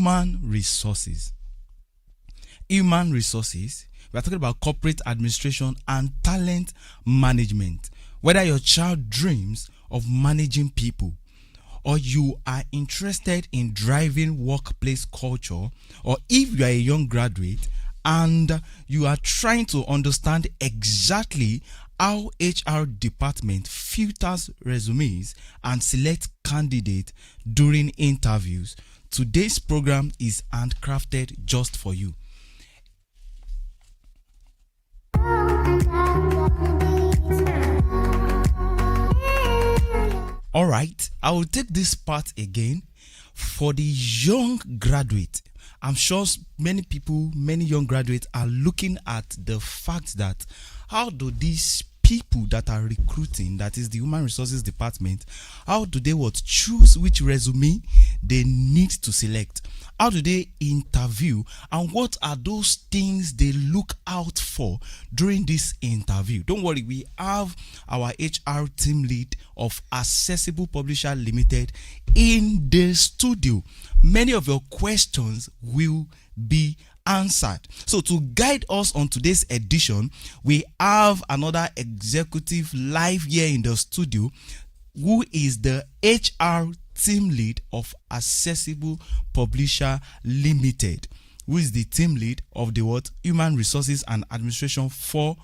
human resources. Human resources, we are talking about corporate administration and talent management. Whether your child dreams of managing people, or you are interested in driving workplace culture, or if you are a young graduate and you are trying to understand exactly how HR department filters resumes and select candidates during interviews, today's program is handcrafted just for you. All right, I will take this part again for the young graduate. I'm sure many young graduates are looking at the fact that how do these people that are recruiting, that is the human resources department, how do they choose which resume they need to select? How do they interview, and what are those things they look out for during this interview? Don't worry, we have our HR team lead of Accessible Publisher Limited in the studio. Many of your questions will be answered. So to guide us on today's edition, we have another executive live here in the studio who is the HR team lead of Accessible Publisher Limited, who is the team lead of the human resources and administration for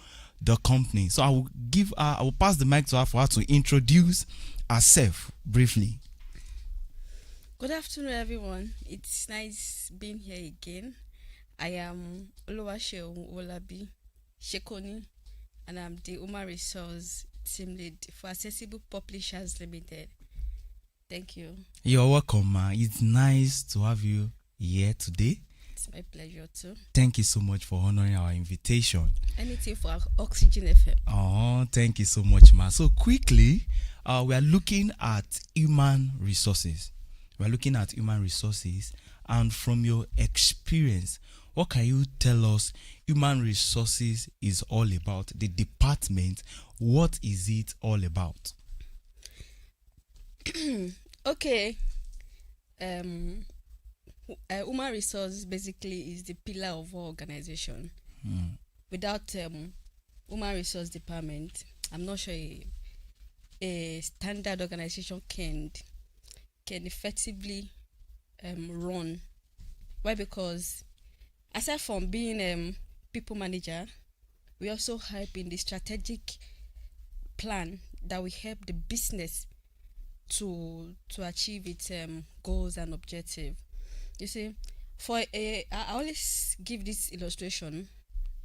the company. So I will pass the mic to her for her to introduce herself briefly. Good afternoon, everyone. It's nice being here again. I am Oluwaseun Olabi Shekoni, and I'm the human resource team lead for Accessible Publishers Limited. Thank you. You're welcome, ma. It's nice to have you here today. It's my pleasure too. Thank you so much for honoring our invitation. Anything for Oxygen FM. Oh, thank you so much, ma. So quickly, we are looking at human resources. And from your experience, what can you tell us human resources is all about? The department, what is it all about? Okay. Human resource basically is the pillar of our organization. Without human resource department, I'm not sure a standard organization can effectively run. Why? Because aside from being people manager, we also help in the strategic plan that will help the business to achieve its goals and objective. You see, I always give this illustration.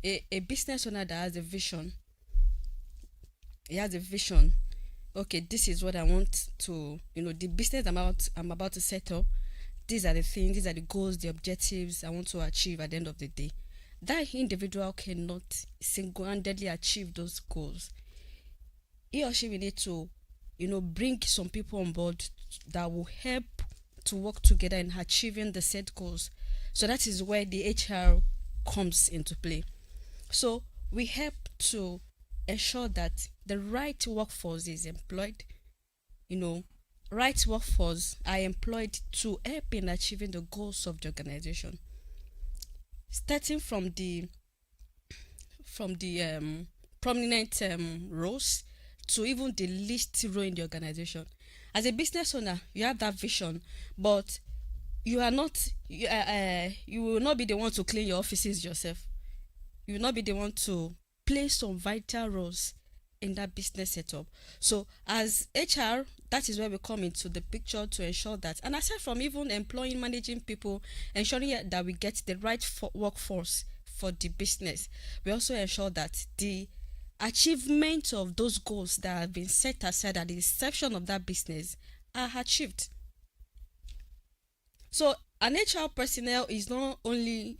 A business owner that has a vision. He has a vision. Okay, this is what I want to, the business I'm about to set up. These are the things, these are the goals, the objectives I want to achieve at the end of the day. That individual cannot single-handedly achieve those goals. He or she will need to, bring some people on board that will help to work together in achieving the set goals. So that is where the HR comes into play. So we help to ensure that the right workforce is employed. Right workforce are employed to help in achieving the goals of the organization. Starting from the prominent roles to even the least role in the organization. As a business owner, you have that vision, but you are not. You will not be the one to clean your offices yourself. You will not be the one to play some vital roles in that business setup. So as HR, that is where we come into the picture to ensure that, and aside from even employing, managing people, ensuring that we get the right workforce for the business, we also ensure that the achievement of those goals that have been set aside at the inception of that business are achieved. So an HR personnel is not only,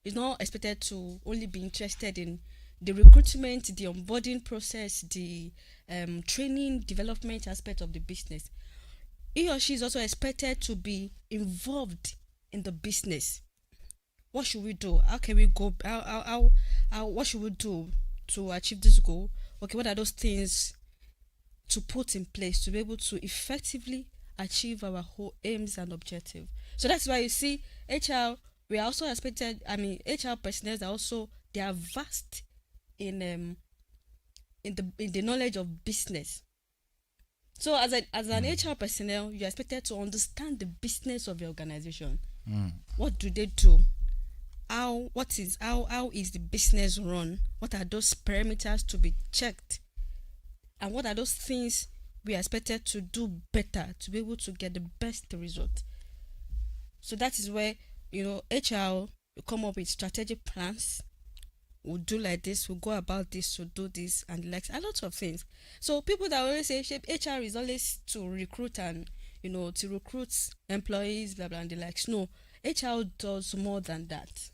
is not expected to only be interested in the recruitment, the onboarding process, the training, development aspect of the business. He or she is also expected to be involved in the business. What should we do? How can we go? What should we do to achieve this goal? Okay, what are those things to put in place to be able to effectively achieve our whole aims and objectives? So that's why you see HR, we are also expected. I mean, HR personnel are also, they are vast in the knowledge of business. So as an HR personnel, you're expected to understand the business of your organization. What do they do? How is the business run? What are those parameters to be checked? And what are those things we are expected to do better to be able to get the best result? So that is where, HR will come up with strategic plans. We'll do like this, we'll go about this, we'll do this, and like a lot of things. So people that always say HR is always to recruit and to recruit employees, blah blah, and the likes. No, HR does more than that.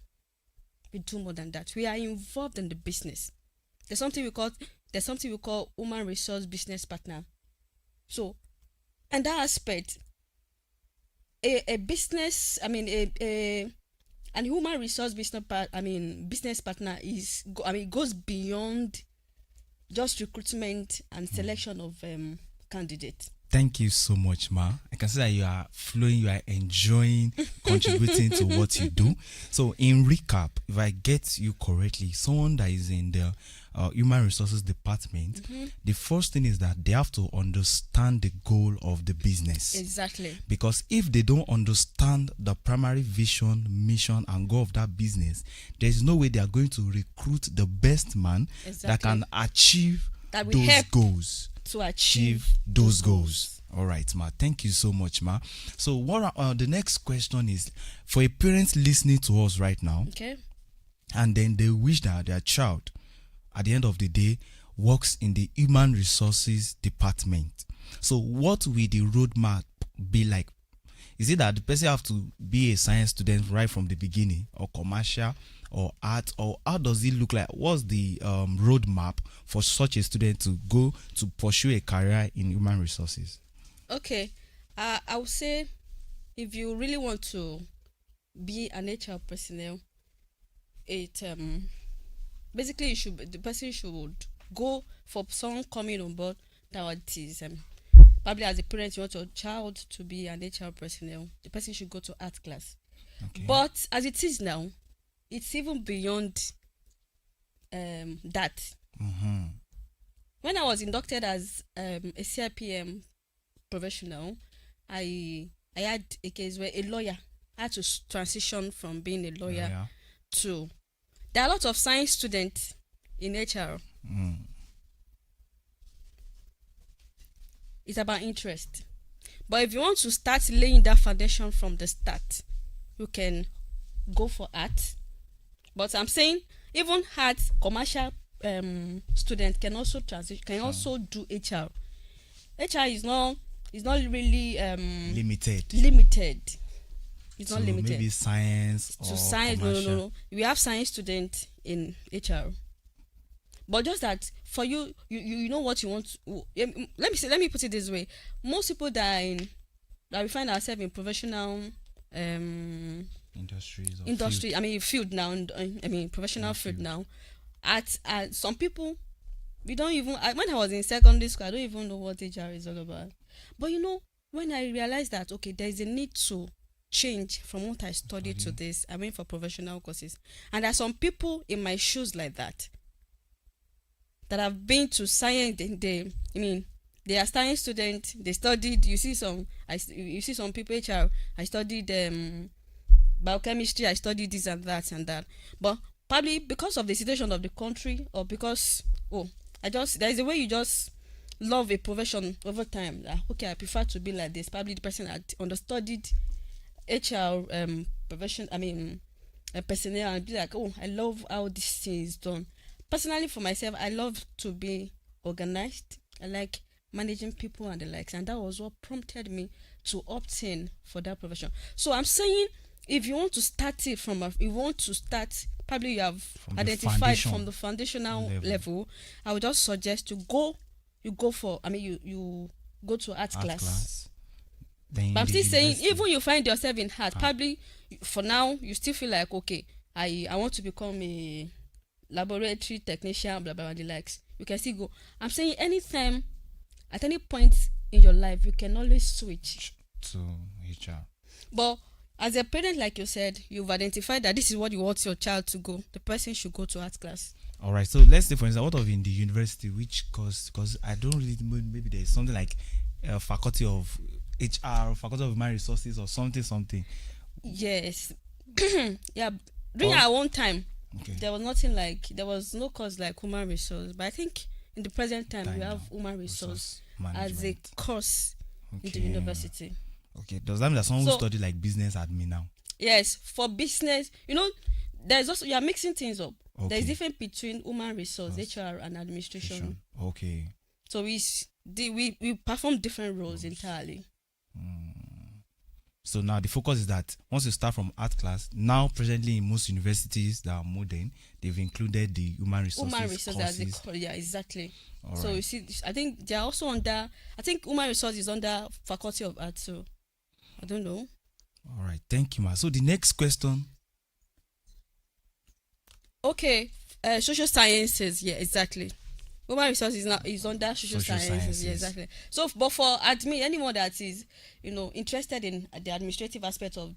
We do more than that. We are involved in the business. There's something we call human resource business partner. So, and that aspect, a business, I mean an human resource business partner goes beyond just recruitment and selection of candidates. Thank you so much, Ma. I can see that you are flowing, you are enjoying contributing to what you do. So, in recap, if I get you correctly, someone that is in the human resources department, the first thing is that they have to understand the goal of the business. Exactly. Because if they don't understand the primary vision, mission, and goal of that business, there is no way they are going to recruit the best man that can achieve those goals. To achieve those goals. All right, Ma. Thank you so much, Ma. So, what the next question is for a parent listening to us right now, okay, and then they wish that their child, at the end of the day, works in the human resources department. So, what will the roadmap be like? Is it that the person have to be a science student right from the beginning, or commercial, or art, or how does it look like? What's the roadmap for such a student to go to pursue a career in human resources? Okay, I would say if you really want to be an HR personnel, it basically the person should go for someone coming on board that is probably as a parent you want your child to be an HR personnel. The person should go to art class. Okay. But as it is now, it's even beyond that. When I was inducted as a CIPM professional, I had a case where a lawyer had to transition from being a lawyer to. There are a lot of science students in HR. It's about interest. But if you want to start laying that foundation from the start, you can go for art. But I'm saying even art commercial students can also transition, can also do HR. HR is not really limited. It's not limited. Maybe science or science. Commercial. No. We have science students in HR. But just that for you know what you want to, let me put it this way. Most people that we find ourselves in professional industries or industry field. Field now, professional field now. At some people, we don't even, when I was in secondary school, I don't even know what HR is all about. But when I realized that there is a need to change from what I studied to this, I went for professional courses. And there are some people in my shoes like that have been to science. They are science students. They studied. You see some people HR. I studied biochemistry. I studied this and that and that. But probably because of the situation of the country, or because there's a way you just love a profession over time. I prefer to be like this. Probably the person had understudied HR profession. Personnel, and be like, I love how this thing is done. Personally, for myself, I love to be organized. I like managing people and the likes, and that was what prompted me to opt in for that profession. So I'm saying, if you want to start it probably you have identified from the foundational level. I would just suggest you go to art class. But I'm still saying, even you find yourself in art, probably for now you still feel like, I want to become a laboratory technician, blah blah blah, the likes. You can still go. I'm saying anytime, at any point in your life, you can always switch to HR. But As a parent, like you said, you've identified that this is what you want your child to go. The person should go to art class. All right. So let's say, for instance, what of in the university, which course? Because I don't really know. Maybe there's something like faculty of HR, faculty of human resources, or something. Yes. Yeah. During Oh. our own time, Okay. there was no course like human resource. But I think in the present time, we have human resource as a management. course in the Okay. university. Okay. Does that mean that someone who So- study like business admin now? Yes, for business, there's also, you are mixing things up. Okay. There's difference between human resource, HR, and administration. Okay. So we perform different roles entirely. So now the focus is that once you start from art class, now presently in most universities that are modern, they've included the human resources Human resource as courses. yeah, exactly. All So right. you see, I think they are also under. I think human resource is under Faculty of Art. So I don't know. All right. Thank you, ma. So the next question. Okay, social sciences. Yeah, exactly. Human resource is under social sciences. Yeah, exactly. So, but for admin, anyone that is interested in the administrative aspect of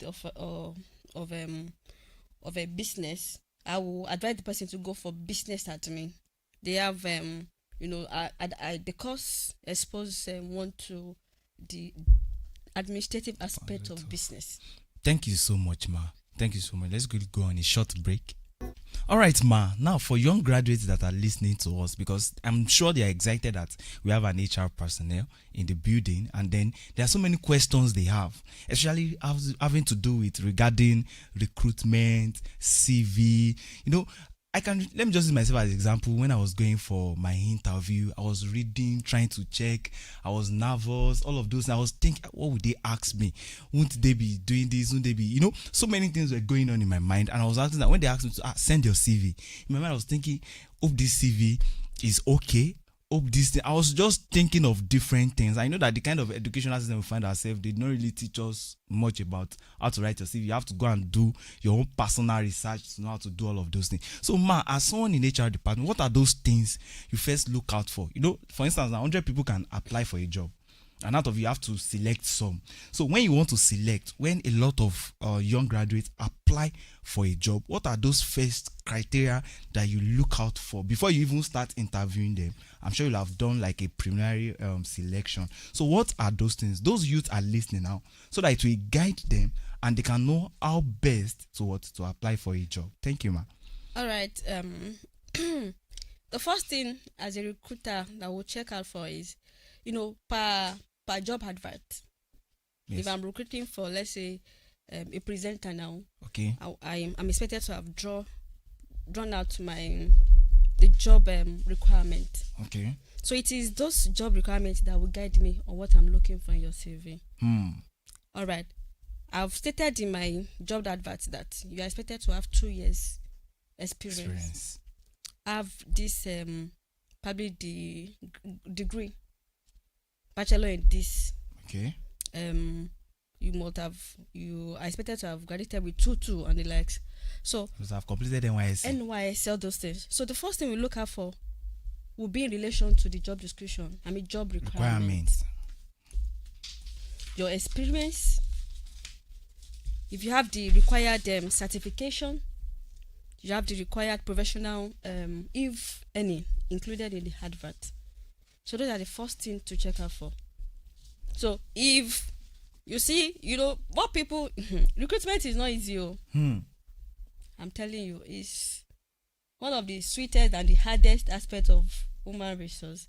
a business, I will advise the person to go for business admin. They have the course expose one to the administrative aspect of business. Thank you so much, ma. Thank you so much. Let's go on a short break. All right, ma. Now, for young graduates that are listening to us, because I'm sure they are excited that we have an HR personnel in the building, and then there are so many questions they have, especially having to do with regarding recruitment, CV. Let me just use myself as an example. When I was going for my interview, I was reading, trying to check. I was nervous, all of those. I was thinking, what would they ask me? Won't they be doing this? Won't they be, so many things were going on in my mind. And I was asking that when they asked me to send your CV, in my mind, I was thinking, hope this CV is okay. Hope this thing. I was just thinking of different things. I know that the kind of educational system we find ourselves, they don't really teach us much about how to write your CV. You have to go and do your own personal research to know how to do all of those things. So, ma, as someone in HR department, what are those things you first look out for? For instance, 100 people can apply for a job, and out of you have to select some. So when you want to select, when a lot of young graduates apply for a job, what are those first criteria that you look out for before you even start interviewing them? I'm sure you'll have done like a preliminary selection. So what are those things? Those youths are listening now, so that it will guide them and they can know how best to apply for a job. Thank you, ma. All right. The first thing as a recruiter that we'll check out for is, per job advert. Yes. If I'm recruiting for, let's say, a presenter now, Okay. I'm expected to have drawn out the job requirement. Okay. So it is those job requirements that will guide me on what I'm looking for in your CV. All right. I've stated in my job advert that you are expected to have 2 years experience. Have this probably the degree, bachelor in this. Okay. You are expected to have graduated with 2 and the likes. So Because I've completed NYSC. all those things. So the first thing we look out for will be in relation to the job description. Job requirements. Your experience. If you have the required certification, you have the required professional, if any, included in the advert. So those are the first thing to check out for. So if you see, what people recruitment is not easy. I'm telling you, it's one of the sweetest and the hardest aspects of human resource,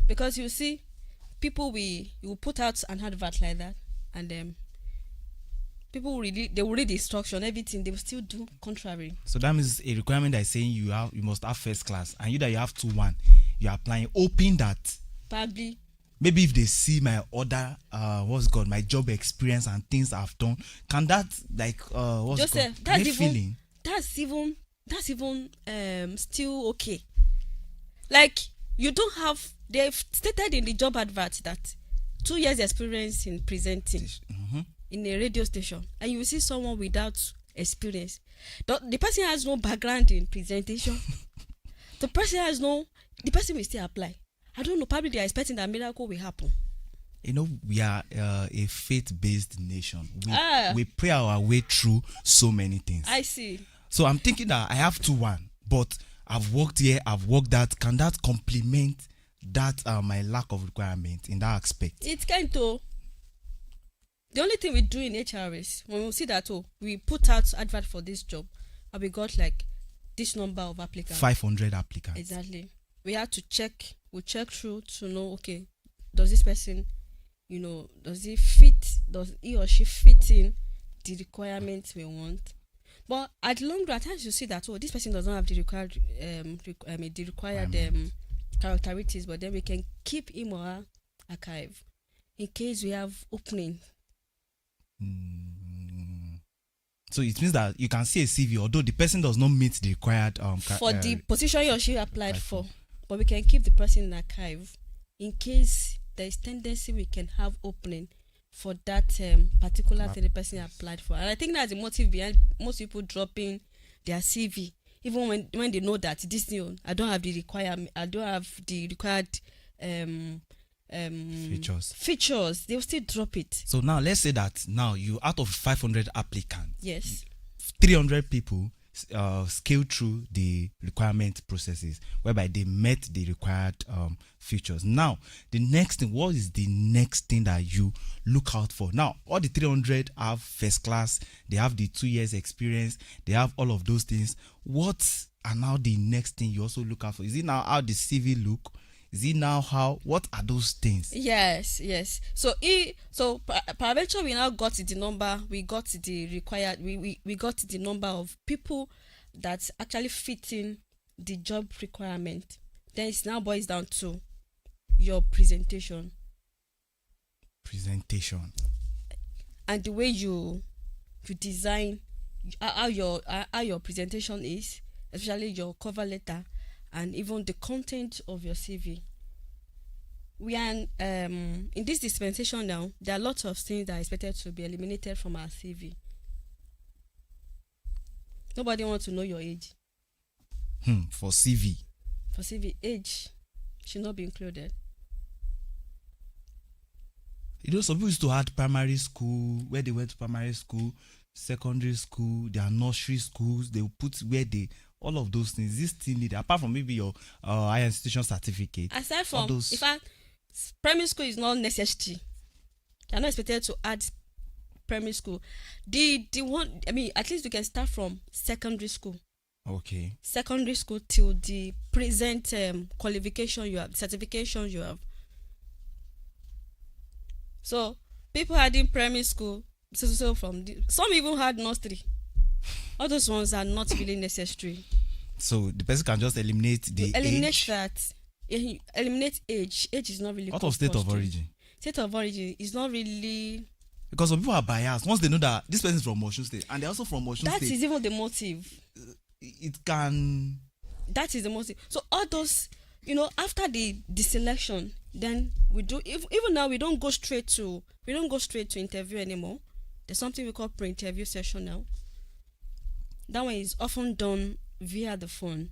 because you see, people will put out an advert like that, and then people will read the instruction, everything, they will still do contrary. So that means a requirement that is saying you must have first class, and you have 2-1, you are applying, hoping that Probably maybe if they see my other my job experience and things I've done, can that Joseph, that's even still okay. Like, you don't have, they've stated in the job advert that 2 years experience in presenting in a radio station, and you will see someone without experience. The person has no background in presentation. The person will still apply. I don't know, probably they are expecting that miracle will happen. we are a faith-based nation. Ah. We pray our way through so many things. I see. So I'm thinking that I have 2-1, but I've worked here, I've worked that. Can that complement that my lack of requirement in that aspect? It can too. The only thing we do in HR is when we see that we put out advert for this job and we got like this number of applicants. 500 applicants. Exactly. We have to check. We check through to know, okay, does this person, does he or she fit in the requirements we want? But at long run, at times you see that this person does not have the required characteristics, but then we can keep him or her archive in case we have opening. So it means that you can see a CV, although the person does not meet the required for the position he or she applied for, but we can keep the person in archive in case there is tendency we can have opening for that particular thing the person applied for. And I think that's the motive behind most people dropping their CV, even when they know that this thing I don't have the required features, they'll still drop it. So now let's say that now you, out of 500 applicants, yes, 300 people scaled through the requirement processes whereby they met the required features. Now the next thing, what is the next thing that you look out for? Now all the 300 have first class, they have the 2 years experience, they have all of those things. What are now the next thing you also look out for? Is it now how the CV look? Is it now what are those things? Yes. So paraventure, we now got the number, we got the required, we got the number of people that actually fit in the job requirement. Then it now boils down to your presentation. And the way you design how your presentation is, especially your cover letter and even the content of your CV. We are in this dispensation now. There are lots of things that are expected to be eliminated from our CV. Nobody wants to know your age. For CV, age should not be included. Some people used to add primary school, where they went to primary school, secondary school, their nursery schools. They will put where they, all of those things. This still needed, apart from maybe your higher institution certificate. Aside from those, in fact, primary school is not necessary. You're not expected to add primary school. The one, at least you can start from secondary school. Okay. Secondary school till the present qualification you have, certification you have. So people adding primary school, so from some even had nursery. All those ones are not really necessary. So the person can just eliminate the age. That. Eliminate age. Age is not really. What of state of origin? State of origin is not really. Because some people are biased. Once they know that this person is from Osun State and they're also from Osun State. That is even the motive. It can. That is the motive. So all those, after the selection, then we do. Even now, we don't go straight to interview anymore. There's something we call pre-interview session now. That one is often done via the phone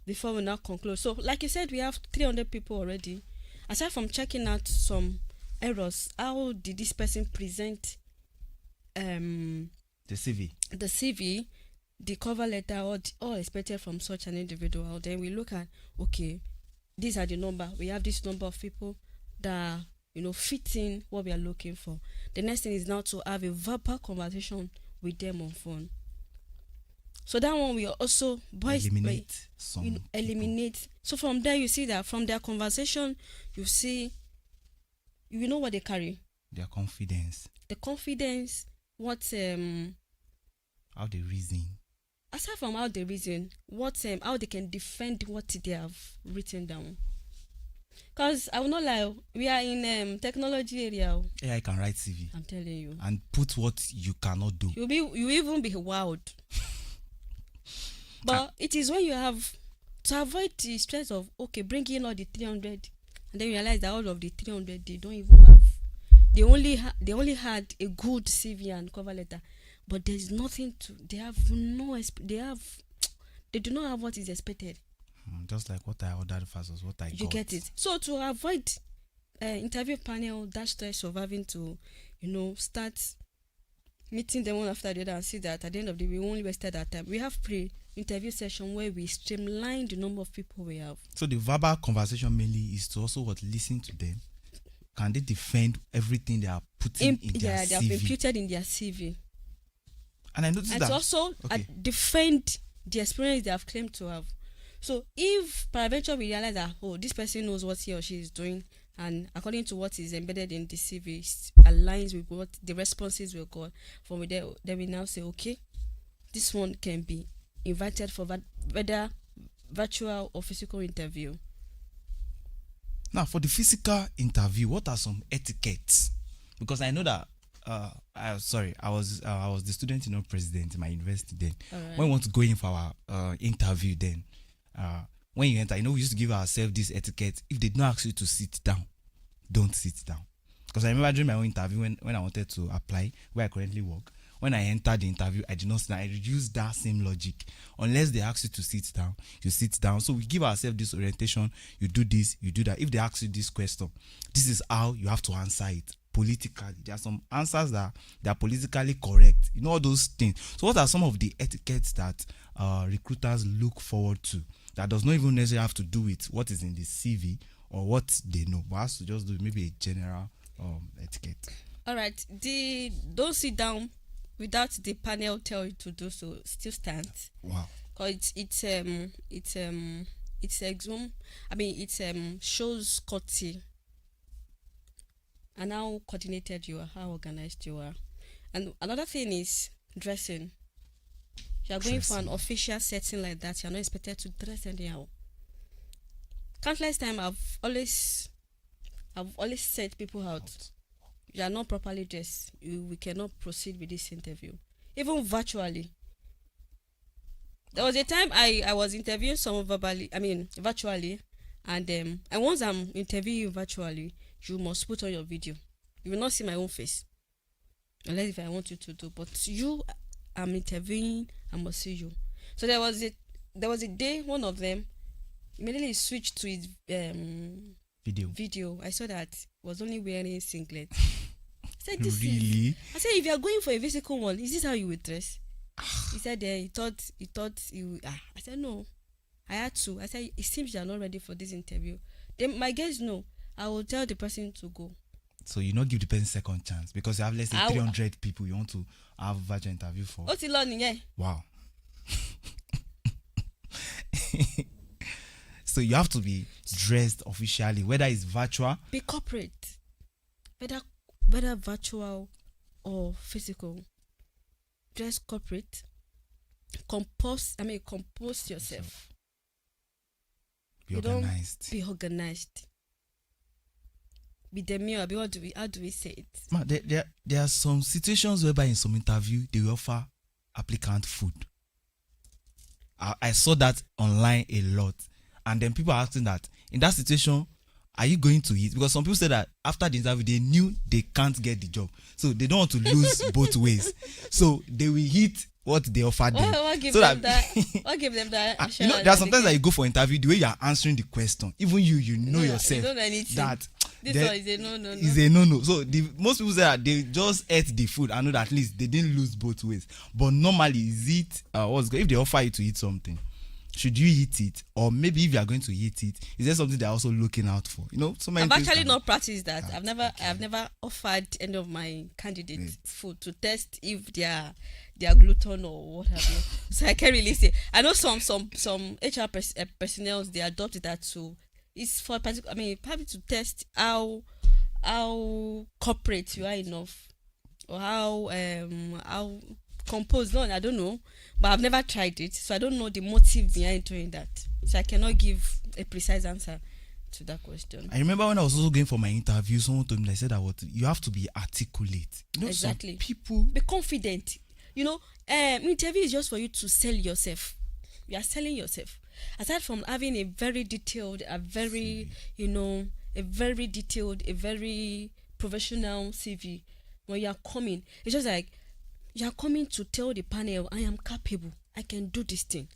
before we now conclude. So, like you said, we have 300 people already. Aside from checking out some errors, how did this person present the CV, the cover letter, all expected from such an individual? Then we look at, okay, these are the number. We have this number of people that fit in what we are looking for. The next thing is now to have a verbal conversation with them on phone. So that one we also eliminate. So from there you see that from their conversation you see, what they carry. Their confidence. The confidence. What how they reason. Aside from how they reason, how they can defend what they have written down. Because I will not lie, we are in technology area. AI can write CV. I'm telling you. And put what you cannot do. You even be wild. But it is when you have to avoid the stress of bring in all the 300, and then you realize that all of the 300 they don't even have. They only had a good CV and cover letter, but there's nothing to. They do not have what is expected. Just like what I ordered versus what I got. You get it. So to avoid interview panel that stress of having to, start meeting them one after the other and see that at the end of the day we only wasted our time. We have pre-interview session where we streamline the number of people we have. So the verbal conversation mainly is to also listen to them. Can they defend everything they are putting in their CV? They have imputed in their CV. And I noticed that. And also defend the experience they have claimed to have. So if peradventure we realize that, this person knows what he or she is doing, and according to what is embedded in the CV aligns with what the responses we got from there, then we now say, okay, this one can be invited for whether virtual or physical interview. Now, for the physical interview, what are some etiquettes? Because I know that I was the student president in my university then. Right. When we want to go in for our interview then, when you enter, we used to give ourselves this etiquette. If they don't ask you to sit down, don't sit down. Because I remember during my own interview when I wanted to apply where I currently work, when I entered the interview, I did not sit down. I used that same logic. Unless they ask you to sit down, you sit down. So we give ourselves this orientation. You do this, you do that. If they ask you this question, this is how you have to answer it politically. There are some answers that they are politically correct. All those things. So what are some of the etiquettes that recruiters look forward to that does not even necessarily have to do with what is in the CV or what they know, but has to just do maybe a general etiquette? All right. Don't sit down without the panel tell you to do so still stands. Wow. Because it shows courtesy and how coordinated you are, how organized you are. And another thing is dressing. If you are going for an official setting like that, you are not expected to dress anyhow. Countless time I've always set people out. You are not properly dressed, we cannot proceed with this interview. Even virtually. There was a time I was interviewing someone virtually, and once I'm interviewing you virtually, you must put on your video. You will not see my own face, unless if I want you to do. But I'm interviewing, I must see you. So there was a day one of them immediately switched to his video. I saw that he was only wearing singlet. I said, really? I said, if you are going for a physical one, is this how you would dress? He said he thought he would. I said, no, I had to. I said, it seems you are not ready for this interview. Then my guys know. I will tell the person to go. So you not give the person second chance because you have less than 300 people you want to have a virtual interview for. What's learning? Yeah. Wow. So you have to be dressed officially, whether it's virtual. Be corporate. Whether virtual or physical. Dress corporate. Compose yourself. Be organized. Be organized. Be demure. How do we say it? Ma, there are some situations whereby in some interview they will offer applicant food. I saw that online a lot. And then people are asking that, in that situation, are you going to eat? Because some people say that after the interview, they knew they can't get the job. So they don't want to lose both ways. So they will eat what they offered them. What give them that? There are sometimes that you go for interview, the way you are answering the question, even you know yourself you don't know anything. that this one is a no. Is a no. So most people say that they just ate the food and know that at least they didn't lose both ways. But normally, is it if they offer you to eat something, should you eat it? Or maybe if you are going to eat it, is there something they're also looking out for? So many I've actually not practiced that. I've never offered any of my candidates food to test if they are gluten or what have you. So I can't really say. I know some HR personnel they adopted that too. It's for probably to test how corporate you are enough, or how composed. No, I don't know, but I've never tried it, so I don't know the motive behind doing that. So I cannot give a precise answer to that question. I remember when I was also going for my interview, someone told me, they said that you have to be articulate. Exactly. Some people be confident. Interview is just for you to sell yourself. You are selling yourself. Aside from having a very detailed, a very professional CV, when you are coming, it's just like you are coming to tell the panel, I am capable, I can do this thing.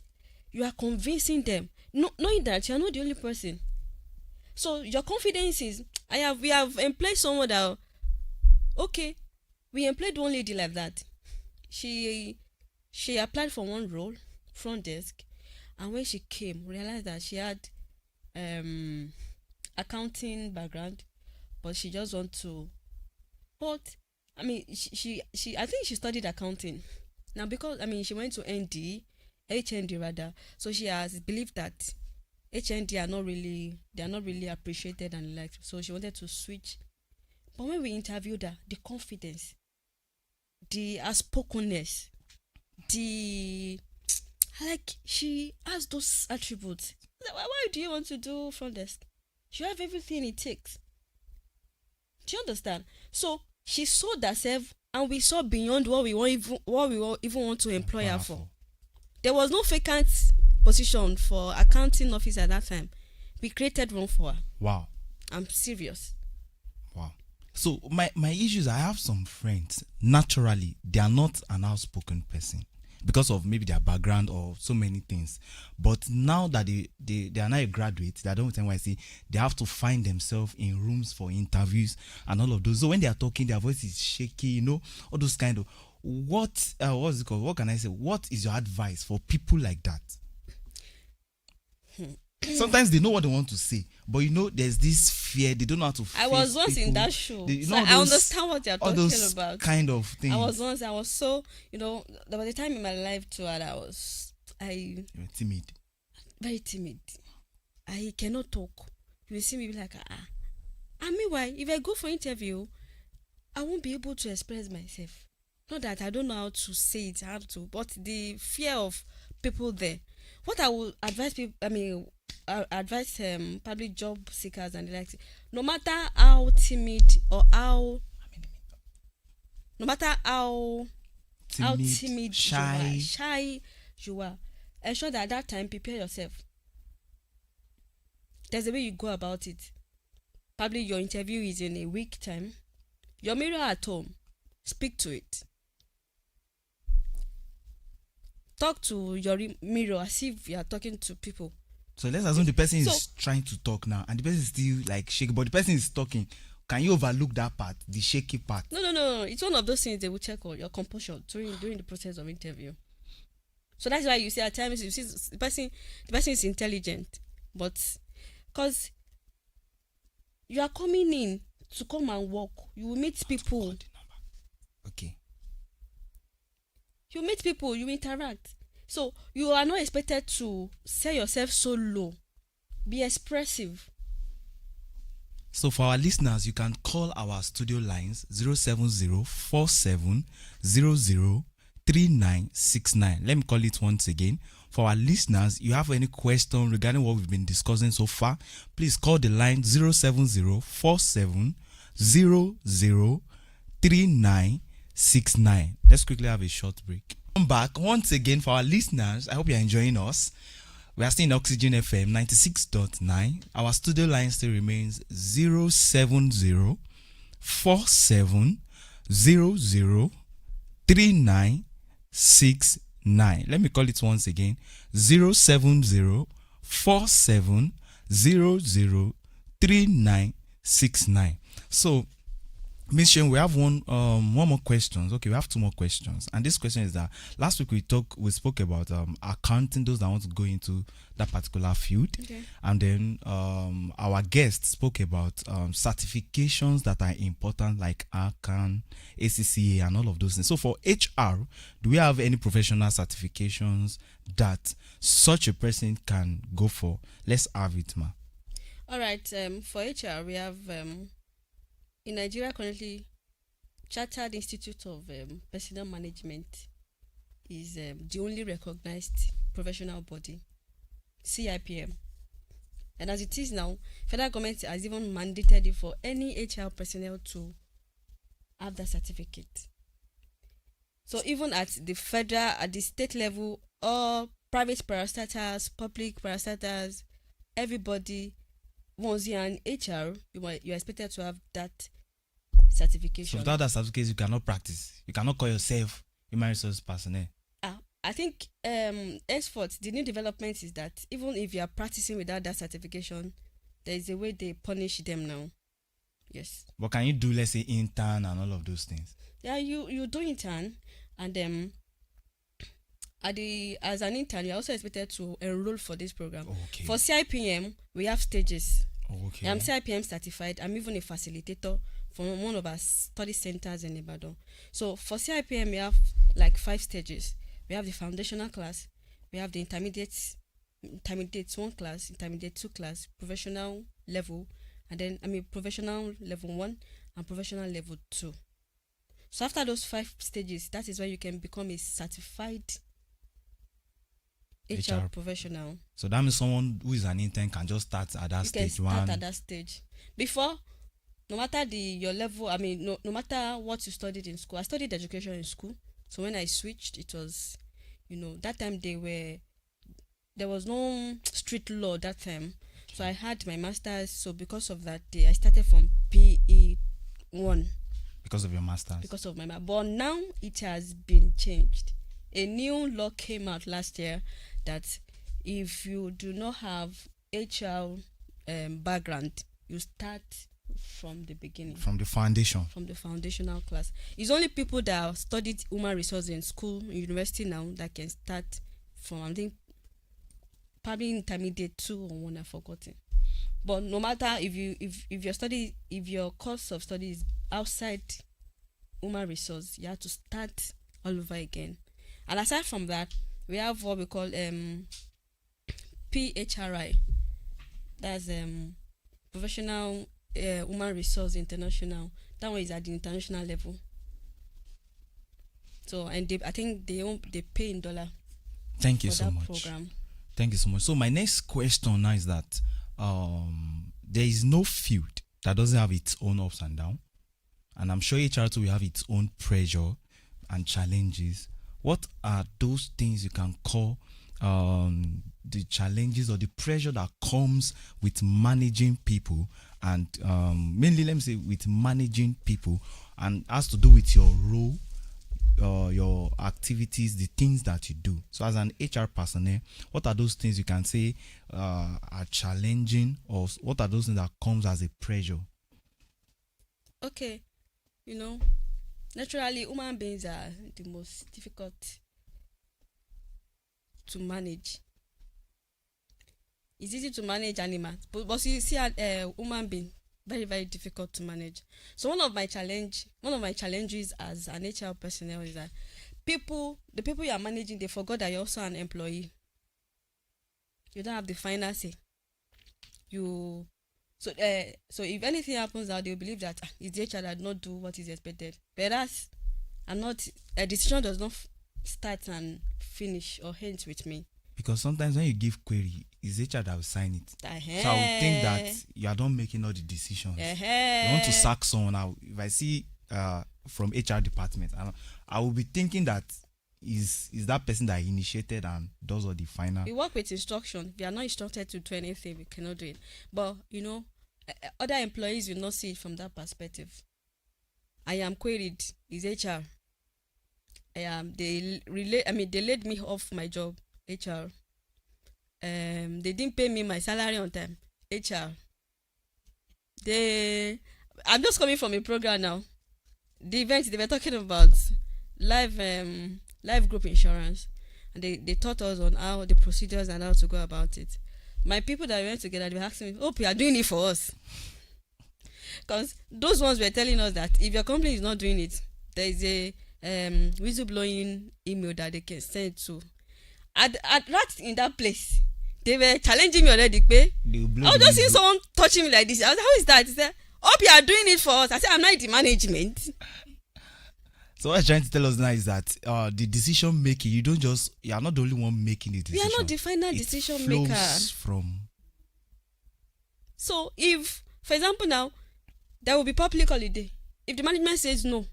You are convincing them, knowing that you are not the only person. So your confidence is, we have employed someone that, okay, we employed one lady like that. She applied for one role, front desk, and when she came, realized that she had accounting background, but she just want to. But I mean, she I think she studied accounting. Now, because I mean, she went to HND rather, so she has believed that HND are not really appreciated and liked. So she wanted to switch. But when we interviewed her, the confidence, the outspokenness, the like, she has those attributes. Why do you want to do front desk? You have everything it takes. Do you understand? So she sold herself, and we saw beyond what we even want to employ her for. There was no vacant position for accounting officer at that time. We created one for her. Wow. I'm serious. Wow. So my issues, I have some friends, naturally, they are not an outspoken person because of maybe their background or so many things. But now that they are not a graduate, they are done with NYC, they have to find themselves in rooms for interviews and all of those. So when they are talking, their voice is shaky, you know, all those kind of, what's it called? What can I say? What is your advice for people like that? Sometimes they know what they want to say, but you know, there's this fear. They don't know how to face I was once people. in that show, You know, so all I those- understand what you're all talking those about. kind of things. I was so, you know, there was a time in my life too, and You're timid. very timid. I cannot talk. You will see me be like, And meanwhile, if I go for interview, I won't be able to express myself. Not that I don't know how to say it, but the fear of people there. What I will advise people, I advise public job seekers and the like, no matter how timid or how timid shy you are, ensure that at that time prepare yourself. There's a way you go about it. Probably your interview is in a week time. Your mirror at home, speak to it. Talk to your mirror as if you are talking to people. So let's assume the person is trying to talk now, and the person is still like shaking, but the person is talking. Can you overlook that part, the shaky part? No. It's one of those things they will check on your composure during the process of interview. So that's why you see at times you see the person is intelligent, but because you are coming in to come and work, you will meet people. Okay. You meet people, you interact. So you are not expected to sell yourself so low. Be expressive. So for our listeners, you can call our studio lines 070-4700-3969. Let me call it once again. For our listeners, you have any question regarding what we've been discussing so far, please call the line 070-4700-3969. Let's quickly have a short break. Come back once again for our listeners. I hope you're enjoying us. We are still in Oxygen FM 96.9. Our studio line still remains 070-4700-3969. Let me call it once again. 070-4700-3969. So, Miss Shen, we have one more questions. Okay, we have two more questions, and this question is that last week we spoke about accounting, those that want to go into that particular field, Okay. and then our guest spoke about certifications that are important, like ACAN, ACCA, and all of those things. So for HR, do we have any professional certifications that such a person can go for? Let's have it, ma. All right. For HR, we have in Nigeria currently, Chartered Institute of Personnel Management is the only recognized professional body, CIPM. And as it is now, federal government has even mandated it for any HR personnel to have that certificate. So even at the state level, all private parastatals, public parastatals, everybody, once you're an HR, you're expected to have that certification. So without that certificate, you cannot practice. You cannot call yourself human resource personnel. I think henceforth the new development is that even if you are practicing without that certification, there is a way they punish them now. Yes. But can you do, let's say, intern and all of those things? Yeah, you do intern, and as an intern, you're also expected to enroll for this program. Okay. For CIPM, we have stages. Okay. I'm CIPM certified. I'm even a facilitator from one of our study centers in Ibadan. So for CIPM, we have like 5 stages. We have the foundational class, we have the intermediate 1 class, intermediate 2 class, professional level, and then professional level 1 and professional level 2. So after those 5 stages, that is when you can become a certified HR professional. So that means someone who is an intern can just start at that stage 1. You can start at that stage. Before, no matter your level, no matter what you studied in school. I studied education in school. So when I switched, it was, that time there was no strict law that time. So I had my master's. So because of that, I started from PE1. Because of your master's? Because of my master's. But now it has been changed. A new law came out last year that if you do not have HR background, you start from the beginning. From the foundation. From the foundational class. It's only people that have studied human resources in school, in university now, that can start from, I think, probably intermediate 2 or 1, I've forgotten. But no matter if your course of study is outside human resource, you have to start all over again. And aside from that, we have what we call PHRI. That's Professional Human Resource International. That one is at the international level. So, and I think they pay in dollar. Thank you so much. Program. Thank you so much. So my next question now is that there is no field that doesn't have its own ups and downs, and I'm sure HR2 will have its own pressure and challenges. What are those things you can call the challenges or the pressure that comes with managing people, and mainly, let me say, with managing people, and has to do with your role, your activities, the things that you do? So as an HR personnel, what are those things you can say are challenging, or what are those things that comes as a pressure? Okay, naturally, human beings are the most difficult to manage. It's easy to manage animals, but you see a human being, very, very difficult to manage. So one of my challenges as an HR personnel is that the people you are managing, they forgot that you're also an employee. You don't have the final say. So if anything happens now, they'll believe that it's the HR that did not do what is expected. Whereas a decision does not start and finish or end with me. Because sometimes when you give query, it's HR that will sign it. So I would think that you are not making all the decisions. You want to sack someone out. If I see from HR department, I will be thinking that is that person that initiated and does all the final. We work with instruction. We are not instructed to do anything. We cannot do it. But other employees will not see it from that perspective. I am queried. Is HR. They laid me off my job. HR. They didn't pay me my salary on time. HR. I'm just coming from a program now. The event they were talking about live group insurance, and they taught us on how the procedures and how to go about it. My people that we went together, they were asking me, hope you are doing it for us, because those ones were telling us that if your company is not doing it, there is a whistleblowing email that they can send to. At right in that place, they were challenging me already. I was just seeing someone touching me like this. I was like, how is that? He said, hope you are doing it for us. I said, I'm not in the management. So what I'm trying to tell us now is that the decision making, you are not the only one making the decision. We are not the final decision maker. From. So if, for example, now there will be public holiday. If the management says no,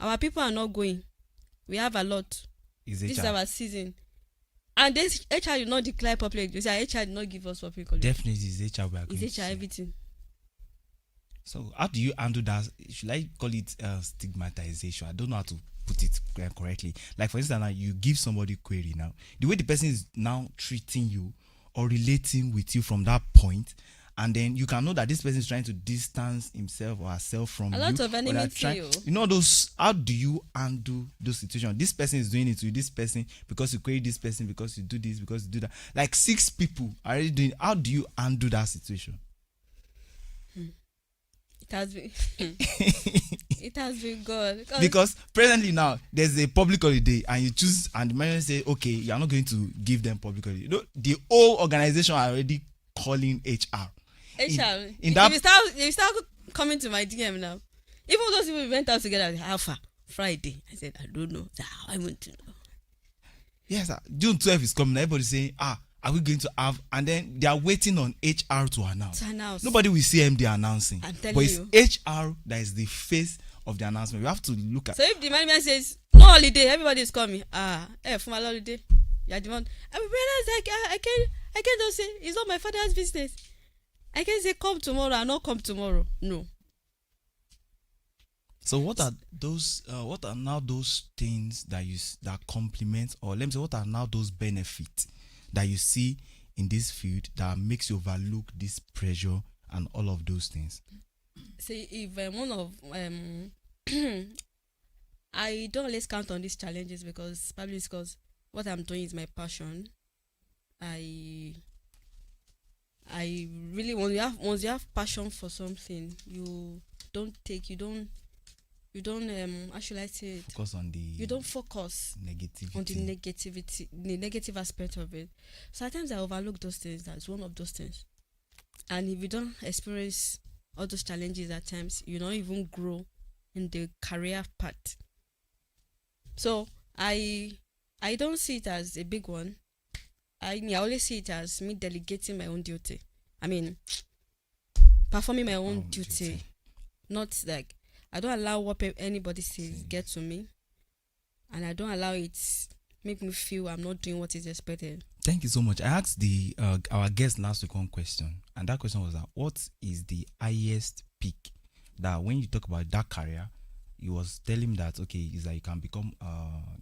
our people are not going, we have a lot. This is our season. And this HR did not declare public. You say HR did not give us public holiday. Definitely is HR. It's HR everything. So how do you handle that? Should I call it stigmatization? I don't know how to put it correctly. Like for instance, now you give somebody query now. The way the person is now treating you or relating with you from that point, and then you can know that this person is trying to distance himself or herself from A you. lot of or they're enmity. you know those. How do you handle those situations? This person is doing it to this person because you query this person, because you do this, because you do that. Like 6 people are already doing. How do you handle that situation? It has been it has been good Because presently now there's a public holiday and you choose, and the manager say, okay, you're not going to give them public holiday. You know, the whole organization are already calling HR. if you start coming to my DM now, even those people we went out together, Alpha Friday, I said, I don't know. I want to know. Yes, sir. June 12 is coming. Everybody saying, are we going to have? And then they are waiting on HR to announce. Nobody will see MD announcing. I'm telling but you. it's HR that is the face of the announcement. We have to look at. So if the management says no holiday, everybody is coming. For my holiday, you are the one. I mean, like I can't just say it's not my father's business. I can say come tomorrow and not come tomorrow. No. So what are those? What are now those things that that complement, or let me say, what are now those benefits that you see in this field that makes you overlook this pressure and all of those things? See, if one of I don't always count on these challenges because probably it's because what I'm doing is my passion. I really once you have passion for something, you don't how should I say it? Focus on the. You don't focus negativity. on the negative aspect of it. So at times I overlook those things. That's one of those things. And if you don't experience all those challenges at times, you don't even grow in the career path. So I don't see it as a big one. I always see it as me delegating my own duty. I mean, performing my own duty. Not like I don't allow what anybody says get to me, and I don't allow it make me feel I'm not doing what is expected. Thank you so much. I asked our guest last week one question, and that question was that what is the highest peak that when you talk about that career, he was telling him that okay, is that you can become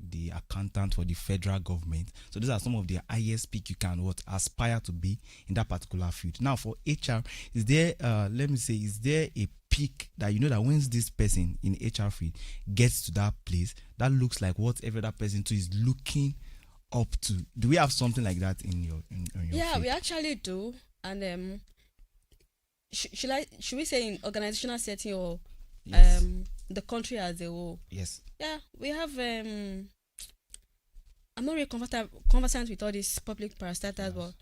the accountant for the federal government. So these are some of the highest peak you can aspire to be in that particular field. Now for HR, is there is there a peak that you know that once this person in HR field gets to that place, that looks like what every other person too is looking up to? Do we have something like that in your Yeah, field? we actually do. And should we say in organizational setting or Yes. the country as a whole? Yes. Yeah, we have I'm not really conversant with all these public parastatals, but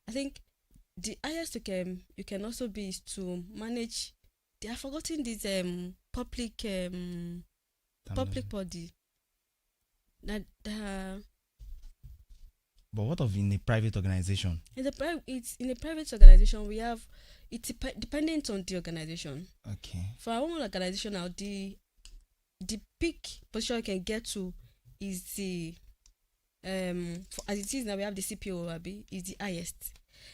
I think the highest you can also be is to manage. They have forgotten this public body. But what of in a private organization? It's in a private organization. We have it's dependent on the organization. Okay. For our own organization now, the peak position you can get to is the as it is now we have the CPO is the highest.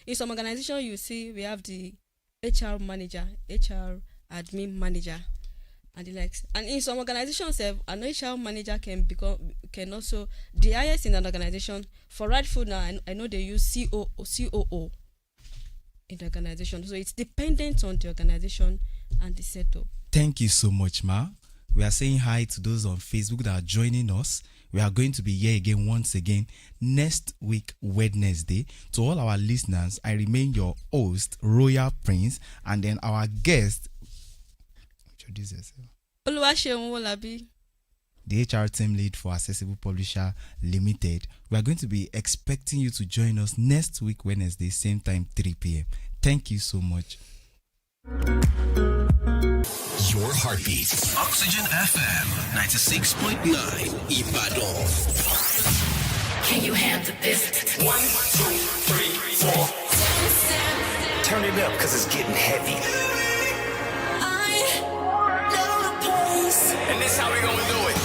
In some organization you see we have the HR manager, HR admin manager, and the likes. And in some organizations, an HR manager can also the highest in an organization. For right food now, I know they use COO in the organization. So it's dependent on the organization and the setup. Thank you so much, Ma. We are saying hi to those on Facebook that are joining us. We are going to be here again once again next week, Wednesday. To all our listeners, I remain your host, Royal Prince, and then our guest. Introduce yourself. Oluwaseun Wolabi, the HR team lead for Accessible Publisher Limited. We are going to be expecting you to join us next week, Wednesday, same time, 3 p.m. Thank you so much. Your heartbeat. Oxygen FM 96.9 Ibadan. Can you handle this? 1, 2, 3, 4. Turn it up, cause it's getting heavy. I know a place. And this how we gonna do it.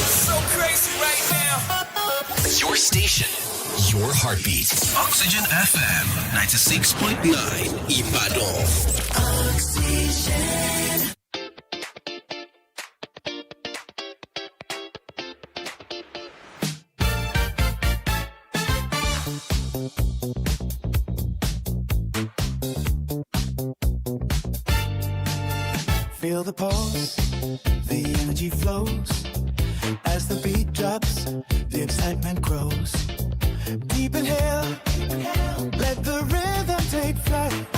So crazy right now. Your station. Your heartbeat. Oxygen FM 96.9 Ibadan. Oxygen. The energy flows as the beat drops, the excitement grows. Deep inhale, let the rhythm take flight.